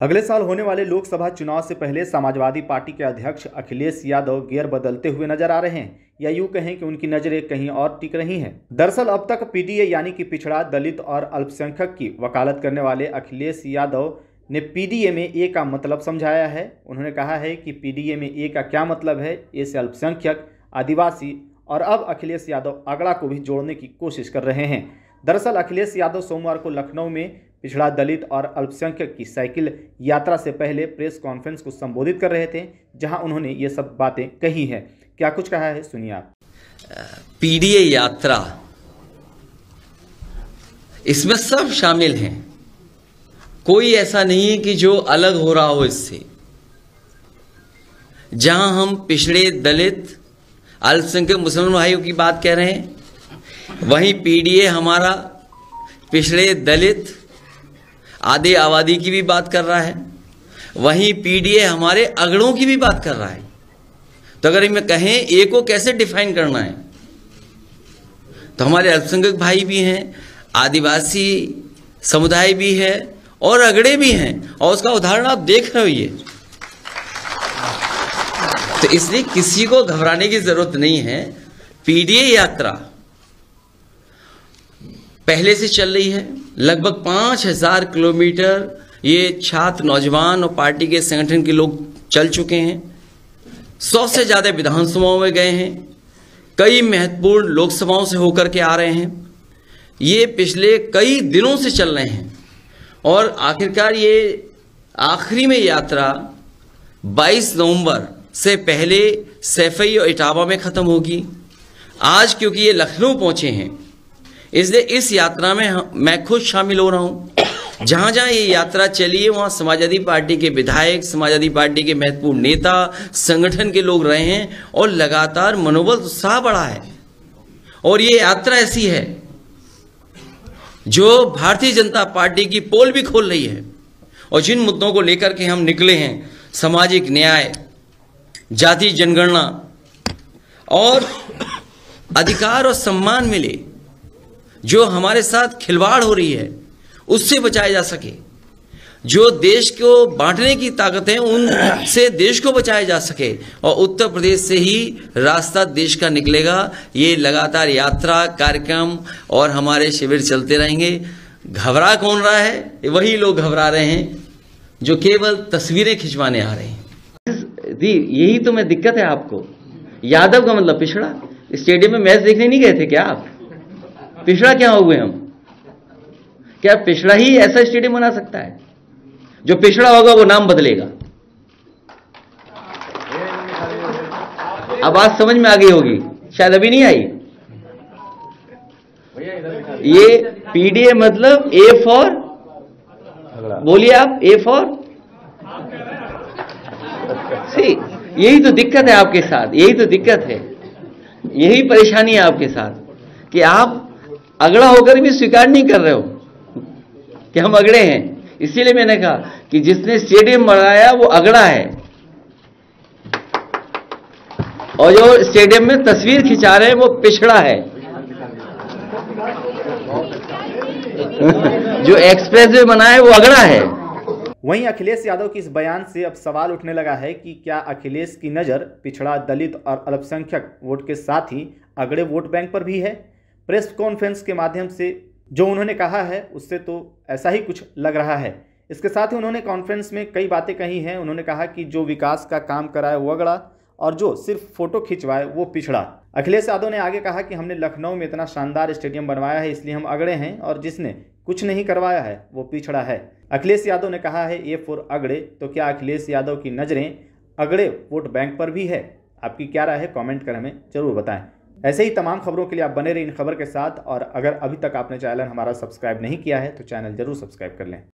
अगले साल होने वाले लोकसभा चुनाव से पहले समाजवादी पार्टी के अध्यक्ष अखिलेश यादव गियर बदलते हुए नजर आ रहे हैं, या यूं कहें कि उनकी नजरें कहीं और टिक रही हैं। दरअसल अब तक पीडीए यानी कि पिछड़ा, दलित और अल्पसंख्यक की वकालत करने वाले अखिलेश यादव ने पीडीए में ए का मतलब समझाया है। उन्होंने कहा है कि पीडीए में ए का क्या मतलब है, ए से अल्पसंख्यक, आदिवासी, और अब अखिलेश यादव अगड़ा को भी जोड़ने की कोशिश कर रहे हैं। दरअसल अखिलेश यादव सोमवार को लखनऊ में पिछड़ा, दलित और अल्पसंख्यक की साइकिल यात्रा से पहले प्रेस कॉन्फ्रेंस को संबोधित कर रहे थे, जहां उन्होंने ये सब बातें कही हैं। क्या कुछ कहा है, सुनिए आप। पीडीए यात्रा, इसमें सब शामिल हैं, कोई ऐसा नहीं है कि जो अलग हो रहा हो इससे। जहां हम पिछड़े, दलित, अल्पसंख्यक मुसलमान भाइयों की बात कह रहे हैं, वहीं पीडीए हमारा पिछड़े, दलित, आधे आबादी की भी बात कर रहा है, वहीं पीडीए हमारे अगड़ों की भी बात कर रहा है। तो अगर हमें कहें ए को कैसे डिफाइन करना है, तो हमारे अल्पसंख्यक भाई भी हैं, आदिवासी समुदाय भी है और अगड़े भी हैं, और उसका उदाहरण आप देख रहे हो ये। तो इसलिए किसी को घबराने की जरूरत नहीं है। पीडीए यात्रा पहले से चल रही है, लगभग 5000 किलोमीटर ये छात्र, नौजवान और पार्टी के संगठन के लोग चल चुके हैं। 100 से ज्यादा विधानसभाओं में गए हैं, कई महत्वपूर्ण लोकसभाओं से होकर के आ रहे हैं। ये पिछले कई दिनों से चल रहे हैं और आखिरकार ये आखिरी में यात्रा 22 नवंबर से पहले सैफई और इटावा में खत्म होगी। आज क्योंकि ये लखनऊ पहुंचे हैं, इसलिए इस यात्रा में मैं खुद शामिल हो रहा हूं। जहां जहां ये यात्रा चली है, वहां समाजवादी पार्टी के विधायक, समाजवादी पार्टी के महत्वपूर्ण नेता, संगठन के लोग रहे हैं और लगातार मनोबल, उत्साह बढ़ा है। और ये यात्रा ऐसी है जो भारतीय जनता पार्टी की पोल भी खोल रही है। और जिन मुद्दों को लेकर के हम निकले हैं, सामाजिक न्याय, जाति जनगणना और अधिकार और सम्मान मिले, जो हमारे साथ खिलवाड़ हो रही है उससे बचाया जा सके, जो देश को बांटने की ताकत है उनसे देश को बचाया जा सके, और उत्तर प्रदेश से ही रास्ता देश का निकलेगा। ये लगातार यात्रा, कार्यक्रम और हमारे शिविर चलते रहेंगे। घबरा कौन रहा है? वही लोग घबरा रहे हैं जो केवल तस्वीरें खिंचवाने आ रहे हैं। यही तो मैं दिक्कत है आपको। यादव का मतलब पिछड़ा। स्टेडियम में मैच देखने नहीं गए थे क्या आप? पिछड़ा क्या हो गए हम? क्या पिछड़ा ही ऐसा स्टेडियम बना सकता है? जो पिछड़ा होगा वो नाम बदलेगा। अब बात समझ में आ गई होगी, शायद अभी नहीं आई। ये पीडीए मतलब ए फॉर, बोलिए आप, ए फॉर सी। यही तो दिक्कत है आपके साथ, यही तो दिक्कत है, यही परेशानी है आपके साथ कि आप अगड़ा होकर भी स्वीकार नहीं कर रहे हो कि हम अगड़े हैं। इसीलिए मैंने कहा कि जिसने स्टेडियम बनाया वो अगड़ा है, और जो स्टेडियम में तस्वीर खिंचा रहे हैं वो पिछड़ा है। जो एक्सप्रेसवे बना है वो अगड़ा है। वहीं अखिलेश यादव के इस बयान से अब सवाल उठने लगा है कि क्या अखिलेश की नज़र पिछड़ा, दलित और अल्पसंख्यक वोट के साथ ही अगड़े वोट बैंक पर भी है? प्रेस कॉन्फ्रेंस के माध्यम से जो उन्होंने कहा है उससे तो ऐसा ही कुछ लग रहा है। इसके साथ ही उन्होंने कॉन्फ्रेंस में कई बातें कही हैं। उन्होंने कहा कि जो विकास का काम कराए वो अगड़ा, और जो सिर्फ फोटो खिंचवाए वो पिछड़ा। अखिलेश यादव ने आगे कहा कि हमने लखनऊ में इतना शानदार स्टेडियम बनवाया है, इसलिए हम अगड़े हैं, और जिसने कुछ नहीं करवाया है वो पिछड़ा है। अखिलेश यादव ने कहा है ए फॉर अगड़े। तो क्या अखिलेश यादव की नज़रें अगड़े वोट बैंक पर भी है? आपकी क्या राय है? कमेंट कर हमें जरूर बताएं। ऐसे ही तमाम खबरों के लिए आप बने रहिए इन खबर के साथ, और अगर अभी तक आपने चैनल हमारा सब्सक्राइब नहीं किया है तो चैनल जरूर सब्सक्राइब कर लें।